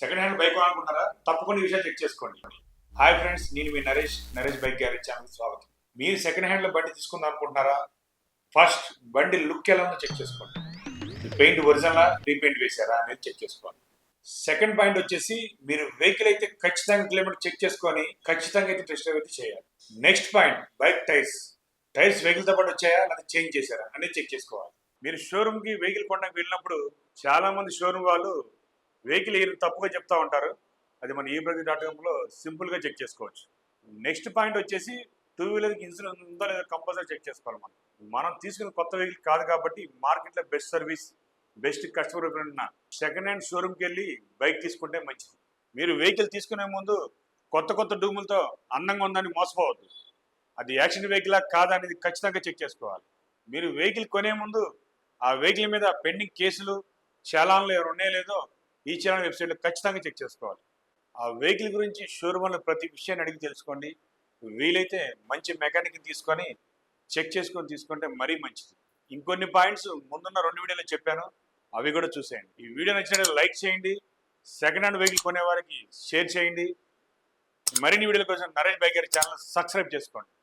Second hand bike కొనాలనుకుంటారా? తప్పకుండా ఈ విషయాలు చెక్ చేసుకోండి. హాయ్ ఫ్రెండ్స్, నేను మీ నరేష్ బైక్ గ్యారేజ్ ఛానల్కి స్వాగతం. మీరు సెకండ్ హ్యాండ్ లో బండి తీసుకుందాం అనుకుంటున్నారా? ఫస్ట్ బండి లుక్ ఎలా ఉందో చెక్ చేసుకోండి. పెయింట్ ఒరిజినల్ రీపెయింట్ వేశారా అనేది చెక్ చేసుకోవాలి. సెకండ్ పాయింట్ వచ్చేసి మీరు వెహికల్ అయితే ఖచ్చితంగా కిలోమీటర్ చెక్ చేసుకొని ఖచ్చితంగా అయితే టెస్ట్ డ్రైవ్ అయితే చేయాలి. Next point bike tyres vehicle తో పాటు వచ్చాయా లేదా చేంజ్ చేశారా అనేది చెక్ చేసుకోవాలి. మీరు షోరూమ్ కి వెహికల్ కొనడానికి వెళ్ళినప్పుడు చాలా మంది షోరూమ్ వాళ్ళు వెహికల్ ఏది తప్పుగా చెప్తా ఉంటారు. అది మన eBrother.com లో సింపుల్ గా చెక్ చేసుకోవచ్చు. నెక్స్ట్ పాయింట్ వచ్చేసి టూ వీలర్కి ఇన్సూరెన్స్ ఉందో లేదో కంపల్సరీ చెక్ చేసుకోవాలి. మనం తీసుకున్న కొత్త వెహికల్ కాదు కాబట్టి మార్కెట్లో బెస్ట్ సర్వీస్ బెస్ట్ కస్టమర్ ఉన్న సెకండ్ హ్యాండ్ షోరూమ్కి వెళ్ళి బైక్ తీసుకుంటే మంచిది. మీరు వెహికల్ తీసుకునే ముందు కొత్త డూములతో అందంగా ఉందని మోసపోవద్దు. అది యాక్షన్ వెహికల్ కాదా అనేది ఖచ్చితంగా చెక్ చేసుకోవాలి. మీరు వెహికల్ కొనే ముందు ఆ వెహికల్ మీద పెండింగ్ కేసులు చలాన్లు ఎవరు ఉన్నాయో లేదో ఈ ఛానల్ వెబ్సైట్లో ఖచ్చితంగా చెక్ చేసుకోవాలి. ఆ వెహికల్ గురించి షోరూమ్లో ప్రతి విషయాన్ని అడిగి తెలుసుకోండి. వీలైతే మంచి మెకానిక్ తీసుకొని చెక్ చేసుకొని తీసుకుంటే మరీ మంచిది. ఇంకొన్ని పాయింట్స్ ముందున్న 2 వీడియోలో చెప్పాను, అవి కూడా చూసేయండి. ఈ వీడియో నచ్చినట్లయితే లైక్ చేయండి, సెకండ్ హ్యాండ్ వెహికల్ కొనే వారికి షేర్ చేయండి. మరిన్ని వీడియోల కోసం Naresh bike garage channel subscribe చేసుకోండి.